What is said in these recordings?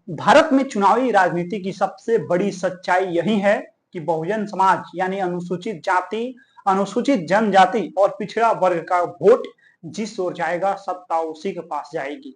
भारत में चुनावी राजनीति की सबसे बड़ी सच्चाई यही है कि बहुजन समाज यानी अनुसूचित जाति, अनुसूचित जनजाति और पिछड़ा वर्ग का वोट जिस ओर जाएगा सत्ता उसी के पास जाएगी।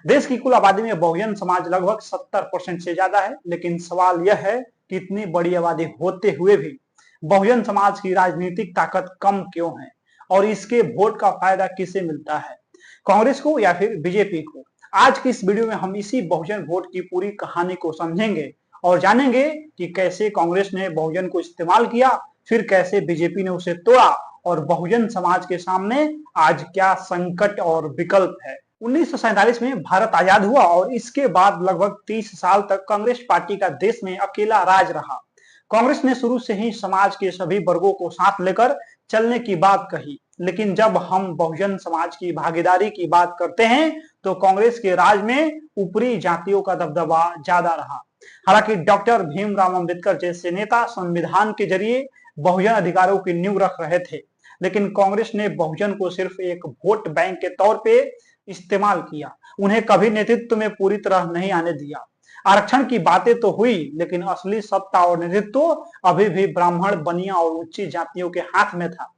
देश की कुल आबादी में बहुजन समाज लगभग 70% से ज्यादा है, लेकिन सवाल यह है कि इतनी बड़ी आबादी होते हुए भी बहुजन समाज की राजनीतिक ताकत कम क्यों है और इसके वोट का फायदा किसे मिलता है, कांग्रेस को या फिर बीजेपी को। आज की इस वीडियो में हम इसी बहुजन वोट की पूरी कहानी को समझेंगे और जानेंगे कि कैसे कांग्रेस ने बहुजन को इस्तेमाल किया, फिर कैसे बीजेपी ने उसे तोड़ा और बहुजन समाज के सामने आज क्या संकट और विकल्प है। 1947 में भारत आजाद हुआ और इसके बाद लगभग 30 साल तक कांग्रेस पार्टी का देश में अकेला राज रहा। कांग्रेस ने शुरू से ही समाज के सभी वर्गों को साथ लेकर चलने की बात कही, लेकिन जब हम बहुजन समाज की भागीदारी की बात करते हैं तो कांग्रेस के राज में ऊपरी जातियों का दबदबा ज्यादा रहा। हालांकि डॉक्टर भीमराव अंबेडकर जैसे नेता संविधान के जरिए बहुजन अधिकारों की नींव रख रहे थे, लेकिन कांग्रेस ने बहुजन को सिर्फ एक वोट बैंक के तौर पे इस्तेमाल किया, उन्हें कभी नेतृत्व में पूरी तरह नहीं आने दिया। आरक्षण की बातें तो हुई, लेकिन असली सत्ता और नेतृत्व अभी भी ब्राह्मण, बनिया और उच्च जातियों के हाथ में था।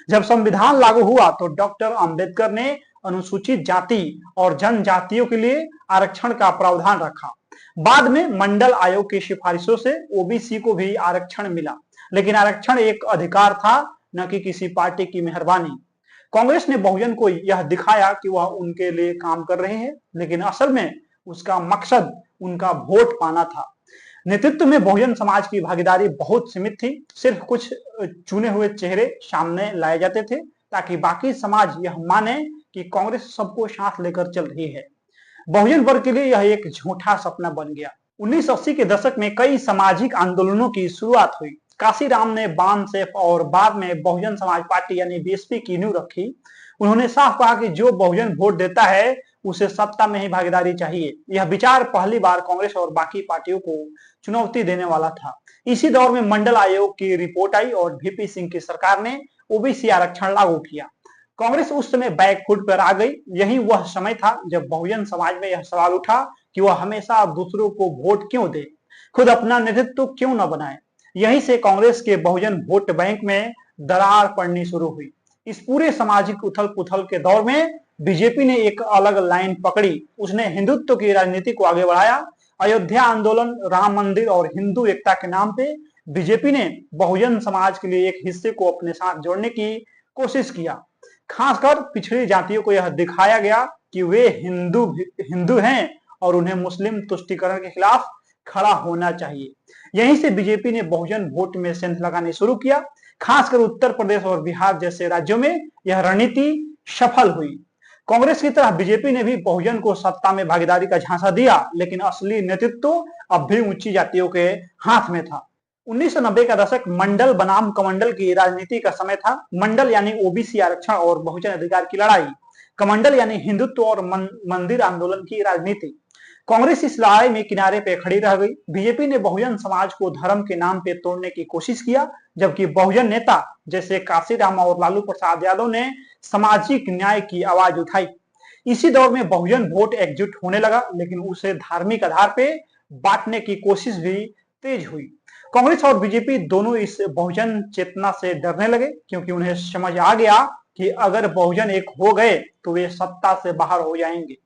जब संविधान लागू हुआ तो डॉक्टर अंबेडकर ने अनुसूचित जाति और जनजातियों के लिए आरक्षण का प्रावधान रखा। बाद में मंडल आयोग की सिफारिशों से ओबीसी को भी आरक्षण मिला, लेकिन आरक्षण एक अधिकार था, न कि किसी पार्टी की मेहरबानी। कांग्रेस ने बहुजन को यह दिखाया कि वह उनके लिए काम कर रहे हैं, लेकिन असल में उसका मकसद उनका वोट पाना था। नेतृत्व में बहुजन समाज की भागीदारी बहुत सीमित थी, सिर्फ कुछ चुने हुए चेहरे सामने लाए जाते थे ताकि बाकी समाज यह माने कि कांग्रेस सबको साथ लेकर चल रही है। बहुजन वर्ग के लिए यह एक झूठा सपना बन गया। 1980 के दशक में कई सामाजिक आंदोलनों की शुरुआत हुई। काशीराम ने बान सेफ और बाद में बहुजन समाज पार्टी यानी बीएसपी की नींव रखी। उन्होंने साफ कहा कि जो बहुजन वोट देता है उसे सत्ता में ही भागीदारी चाहिए। यह विचार पहली बार कांग्रेस और बाकी पार्टियों को चुनौती देने वाला था। इसी दौर में मंडल आयोग की रिपोर्ट आई और वीपी सिंह की सरकार ने ओबीसी आरक्षण लागू किया। कांग्रेस उस समय बैकफुट पर आ गई। यही वह समय था जब बहुजन समाज में यह सवाल उठा कि वह हमेशा दूसरों को वोट क्यों दे, खुद अपना नेतृत्व क्यों न बनाए। यहीं से कांग्रेस के बहुजन वोट बैंक में दरार पड़नी शुरू हुई। इस पूरे सामाजिक उथल पुथल के दौर में बीजेपी ने एक अलग लाइन पकड़ी। उसने हिंदुत्व की राजनीति को आगे बढ़ाया। अयोध्या आंदोलन, राम मंदिर और हिंदू एकता के नाम पे बीजेपी ने बहुजन समाज के लिए एक हिस्से को अपने साथ जोड़ने की कोशिश किया। खासकर पिछड़ी जातियों को यह दिखाया गया कि वे हिंदू हैं और उन्हें मुस्लिम तुष्टीकरण के खिलाफ खड़ा होना चाहिए। यहीं से बीजेपी ने बहुजन वोट में सेंध लगाने शुरू किया। खासकर उत्तर प्रदेश और बिहार जैसे राज्यों में यह रणनीति सफल हुई। कांग्रेस की तरह बीजेपी ने भी बहुजन को सत्ता में भागीदारी का झांसा दिया, लेकिन असली नेतृत्व अब भी ऊंची जातियों के हाथ में था। 1990 का दशक मंडल बनाम कमंडल की राजनीति का समय था। मंडल यानी ओबीसी आरक्षण और बहुजन अधिकार की लड़ाई, कमंडल यानी हिंदुत्व और मंदिर आंदोलन की राजनीति। कांग्रेस इस लड़ाई में किनारे पे खड़ी रह गई। बीजेपी ने बहुजन समाज को धर्म के नाम पे तोड़ने की कोशिश किया, जबकि बहुजन नेता जैसे काशीराम और लालू प्रसाद यादव ने सामाजिक न्याय की आवाज उठाई। इसी दौर में बहुजन वोट एकजुट होने लगा, लेकिन उसे धार्मिक आधार पे बांटने की कोशिश भी तेज हुई। कांग्रेस और बीजेपी दोनों इस बहुजन चेतना से डरने लगे, क्योंकि उन्हें समझ आ गया कि अगर बहुजन एक हो गए तो वे सत्ता से बाहर हो जाएंगे।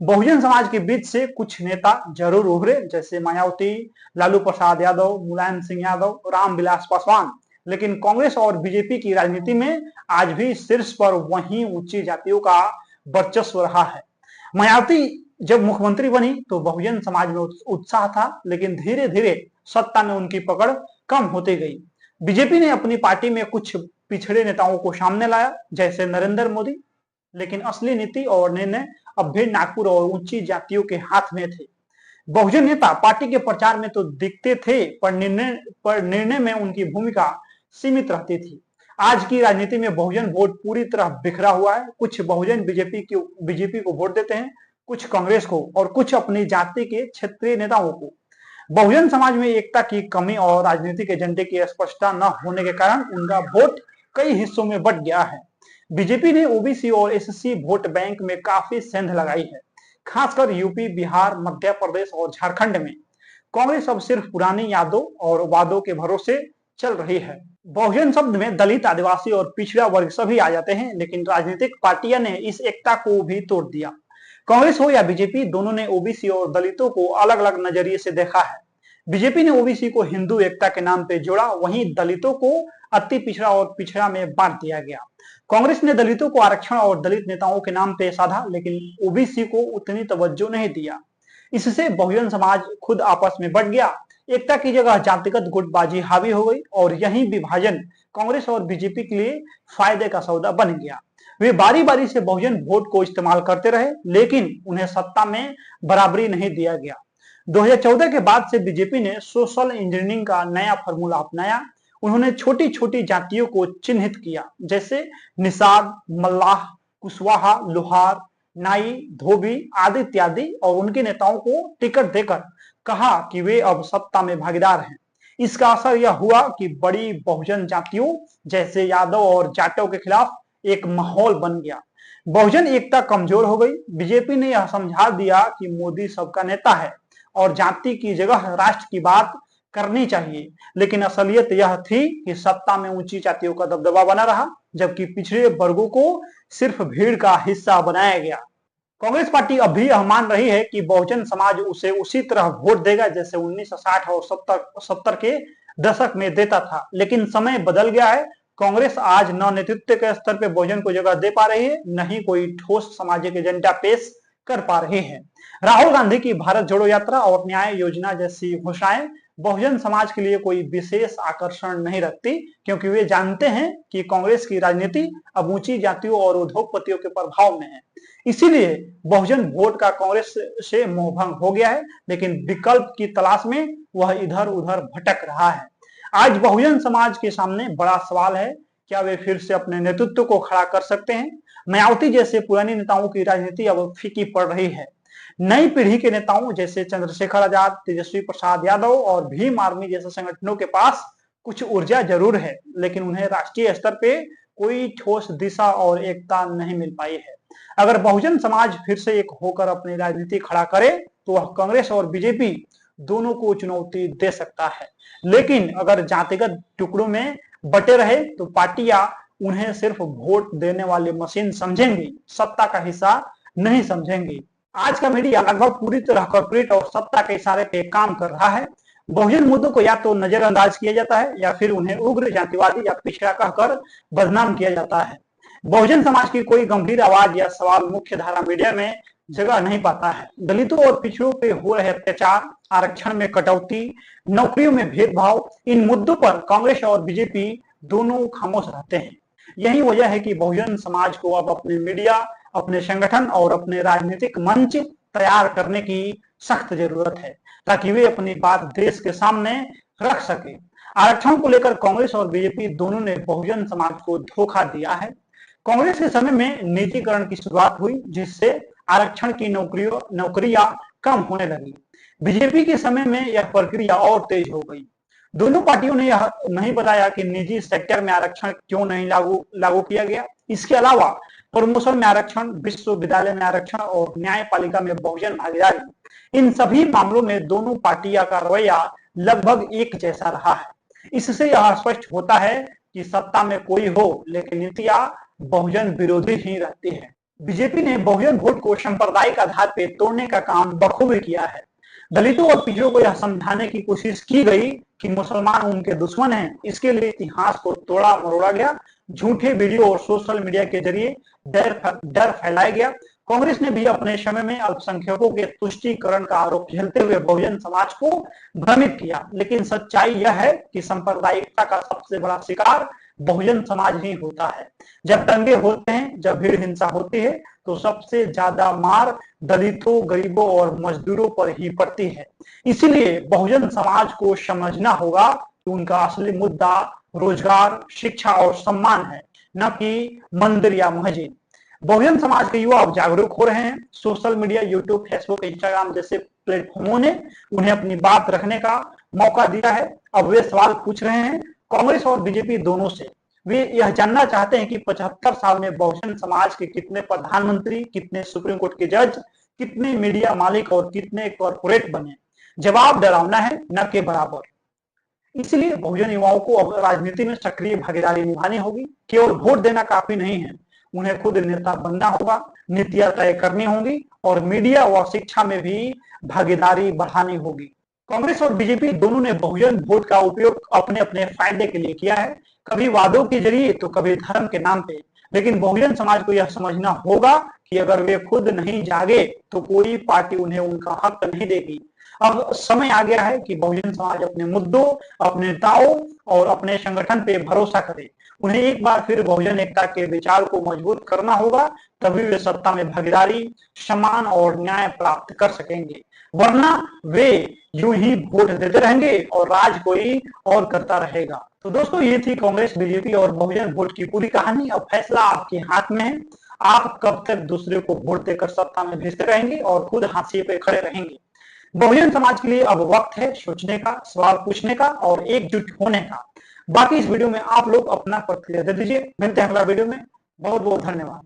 बहुजन समाज के बीच से कुछ नेता जरूर उभरे, जैसे मायावती, लालू प्रसाद यादव, मुलायम सिंह यादव, रामविलास पासवान, लेकिन कांग्रेस और बीजेपी की राजनीति में आज भी शीर्ष पर वही ऊंची जातियों का वर्चस्व रहा है। मायावती जब मुख्यमंत्री बनी तो बहुजन समाज में उत्साह था, लेकिन धीरे धीरे सत्ता में उनकी पकड़ कम होती गई। बीजेपी ने अपनी पार्टी में कुछ पिछड़े नेताओं को सामने लाया, जैसे नरेंद्र मोदी, लेकिन असली नीति और निर्णय अब भी नागपुर और ऊंची जातियों के हाथ में थे। बहुजन नेता पार्टी के प्रचार में तो दिखते थे, पर निर्णय में उनकी भूमिका सीमित रहती थी। आज की राजनीति में बहुजन वोट पूरी तरह बिखरा हुआ है। कुछ बहुजन बीजेपी को वोट देते हैं, कुछ कांग्रेस को और कुछ अपनी जाति के क्षेत्रीय नेताओं को। बहुजन समाज में एकता की कमी और राजनीतिक एजेंडे की स्पष्टता न होने के कारण उनका वोट कई हिस्सों में बंट गया है। बीजेपी ने ओबीसी और एससी वोट बैंक में काफी सेंध लगाई है। खासकर यूपी, बिहार, मध्य प्रदेश और झारखंड में कांग्रेस अब सिर्फ पुरानी यादों और वादों के भरोसे चल रही है। बहुजन शब्द में दलित, आदिवासी और पिछड़ा वर्ग सभी आ जाते हैं, लेकिन राजनीतिक पार्टियां ने इस एकता को भी तोड़ दिया। कांग्रेस हो या बीजेपी, दोनों ने ओबीसी और दलितों को अलग अलग नजरिए से देखा है। बीजेपी ने ओबीसी को हिंदू एकता के नाम पे जोड़ा, वहीं दलितों को अति पिछड़ा और पिछड़ा में बांट दिया गया। कांग्रेस ने दलितों को आरक्षण और दलित नेताओं के नाम पे साधा, लेकिन ओबीसी को उतनी तवज्जो नहीं दिया। इससे बहुजन समाज खुद आपस में बंट गया। एकता की जगह जातिगत गुटबाजी हावी हो गई और यही विभाजन कांग्रेस और बीजेपी के लिए फायदे का सौदा बन गया। वे बारी बारी से बहुजन वोट को इस्तेमाल करते रहे, लेकिन उन्हें सत्ता में बराबरी नहीं दिया गया। 2014 के बाद से बीजेपी ने सोशल इंजीनियरिंग का नया फॉर्मूला अपनाया। उन्होंने छोटी छोटी जातियों को चिन्हित किया, जैसे निषाद, मल्लाह, कुशवाहा, लोहार, नाई, धोबी आदि इत्यादि, और उनके नेताओं को टिकट देकर कहा कि वे अब सत्ता में भागीदार हैं। इसका असर यह हुआ कि बड़ी बहुजन जातियों जैसे यादव और जाटों के खिलाफ एक माहौल बन गया। बहुजन एकता कमजोर हो गई। बीजेपी ने यह समझा दिया कि मोदी सबका नेता है और जाति की जगह राष्ट्र की बात करनी चाहिए, लेकिन असलियत यह थी कि सत्ता में ऊंची जातियों का दबदबा बना रहा, जबकि पिछड़े वर्गों को सिर्फ भीड़ का हिस्सा बनाया गया। कांग्रेस पार्टी अब भी यह मान रही है कि बहुजन समाज उसे उसी तरह वोट देगा जैसे 1960 और 70 के दशक में देता था, लेकिन समय बदल गया है। कांग्रेस आज न नेतृत्व के स्तर पर बहुजन को जगह दे पा रही है, न ही कोई ठोस सामाजिक एजेंडा पेश कर पा रही है। राहुल गांधी की भारत जोड़ो यात्रा और न्याय योजना जैसी घोषणाएं बहुजन समाज के लिए कोई विशेष आकर्षण नहीं रखती, क्योंकि वे जानते हैं कि कांग्रेस की राजनीति अब ऊंची जातियों और उद्योगपतियों के प्रभाव में है। इसीलिए बहुजन वोट का कांग्रेस से मोहभंग हो गया है, लेकिन विकल्प की तलाश में वह इधर उधर भटक रहा है। आज बहुजन समाज के सामने बड़ा सवाल है, क्या वे फिर से अपने नेतृत्व को खड़ा कर सकते हैं? मायावती जैसे पुराने नेताओं की राजनीति अब फीकी पड़ रही है। नई पीढ़ी के नेताओं जैसे चंद्रशेखर आजाद, तेजस्वी प्रसाद यादव और भीम आर्मी जैसे संगठनों के पास कुछ ऊर्जा जरूर है, लेकिन उन्हें राष्ट्रीय स्तर पे कोई ठोस दिशा और एकता नहीं मिल पाई है। अगर बहुजन समाज फिर से एक होकर अपनी राजनीति खड़ा करे तो वह कांग्रेस और बीजेपी दोनों को चुनौती दे सकता है, लेकिन अगर जातिगत टुकड़ों में बटे रहे तो पार्टियां उन्हें सिर्फ वोट देने वाली मशीन समझेंगी, सत्ता का हिस्सा नहीं समझेंगी। आज का मीडिया लगभग पूरी तरह कॉर्पोरेट और सत्ता के इशारे पे काम कर रहा है। बहुजन मुद्दों को या तो नजरअंदाज किया जाता है या फिर उन्हें उग्र जातिवादी या पिछड़ा कहकर बदनाम किया जाता है। बहुजन समाज की कोई गंभीर आवाज या सवाल मुख्य धारा मीडिया में जगह नहीं पाता है। दलितों और पिछड़ों पे हो रहे अत्याचार, आरक्षण में कटौती, नौकरियों में भेदभाव, इन मुद्दों पर कांग्रेस और बीजेपी दोनों खामोश रहते हैं। यही वजह है कि बहुजन समाज को अब अपने मीडिया, अपने संगठन और अपने राजनीतिक मंच तैयार करने की सख्त जरूरत है, ताकि वे अपनी बात देश के सामने रख सके। आरक्षण को लेकर कांग्रेस और बीजेपी दोनों ने बहुजन समाज को धोखा दिया है। कांग्रेस के समय में निजीकरण की शुरुआत हुई, जिससे आरक्षण की नौकरियां कम होने लगी। बीजेपी के समय में यह प्रक्रिया और तेज हो गई। दोनों पार्टियों ने यह नहीं बताया कि निजी सेक्टर में आरक्षण क्यों नहीं लागू किया गया। इसके अलावा प्रमोशन में आरक्षण, विश्वविद्यालय में आरक्षण और न्यायपालिका में बहुजन भागीदारी, इन सभी मामलों में दोनों पार्टियां का रवैया लगभग एक जैसा रहा है। इससे यह स्पष्ट होता है कि सत्ता में कोई हो, लेकिन नीतियां बहुजन विरोधी ही रहती है। बीजेपी ने बहुजन वोट को सांप्रदायिक आधार पर तोड़ने का काम बखूबी किया है। दलितों और पिछड़ों को यह समझाने की कोशिश की गई कि मुसलमान उनके दुश्मन हैं। इसके लिए इतिहास को तोड़ा मरोड़ा गया, झूठे वीडियो और सोशल मीडिया के जरिए डर फैलाया गया। कांग्रेस ने भी अपने समय में अल्पसंख्यकों के तुष्टीकरण का आरोप झेलते हुए बहुजन समाज को भ्रमित किया, लेकिन सच्चाई यह है कि सांप्रदायिकता का सबसे बड़ा शिकार बहुजन समाज ही होता है। जब दंगे होते हैं, जब भीड़ हिंसा होती है, तो सबसे ज्यादा मार दलितों, गरीबों और मजदूरों पर ही पड़ती है। इसीलिए बहुजन समाज को समझना होगा कि उनका असली मुद्दा रोजगार, शिक्षा और सम्मान है, न कि मंदिर या मस्जिद। बहुजन समाज के युवा अब जागरूक हो रहे हैं। Social media, YouTube, Facebook, Instagram जैसे प्लेटफॉर्मों ने उन्हें अपनी बात रखने का मौका दिया है। अब वे सवाल पूछ रहे हैं कांग्रेस और बीजेपी दोनों से। वे यह जानना चाहते हैं कि 75 साल में बहुजन समाज के कितने प्रधानमंत्री, कितने सुप्रीम कोर्ट के जज, कितने मीडिया मालिक और कितने कॉर्पोरेट बने? जवाब डरावना है, न के बराबर। इसलिए बहुजन युवाओं को अब राजनीति में सक्रिय भागीदारी निभानी होगी। केवल वोट देना काफी नहीं है, उन्हें खुद नेता बनना होगा, नीतियां तय करनी होंगी और मीडिया व शिक्षा में भी भागीदारी बढ़ानी होगी। कांग्रेस और बीजेपी दोनों ने बहुजन वोट का उपयोग अपने अपने फायदे के लिए किया है, कभी वादों के जरिए तो कभी धर्म के नाम पे। लेकिन बहुजन समाज को यह समझना होगा कि अगर वे खुद नहीं जागे तो कोई पार्टी उन्हें उनका हक नहीं देगी। अब समय आ गया है कि बहुजन समाज अपने मुद्दों, अपने नेताओं और अपने संगठन पे भरोसा करे। उन्हें एक बार फिर बहुजन एकता के विचार को मजबूत करना होगा, तभी वे सत्ता में भागीदारी, सम्मान और न्याय प्राप्त कर सकेंगे। वरना वे यूं ही वोट देते रहेंगे और राज कोई और करता रहेगा। तो दोस्तों, ये थी कांग्रेस, बीजेपी और बहुजन वोट की पूरी कहानी। अब फैसला आपके हाथ में है। आप कब तक दूसरे को वोट देकर सत्ता में भेजते रहेंगे और खुद हाशिए पे खड़े रहेंगे? बहुजन समाज के लिए अब वक्त है सोचने का, सवाल पूछने का और एकजुट होने का। बाकी इस वीडियो में आप लोग अपना प्रतिक्रिया दे दीजिए। मिलते हैं अगला वीडियो में। बहुत बहुत धन्यवाद।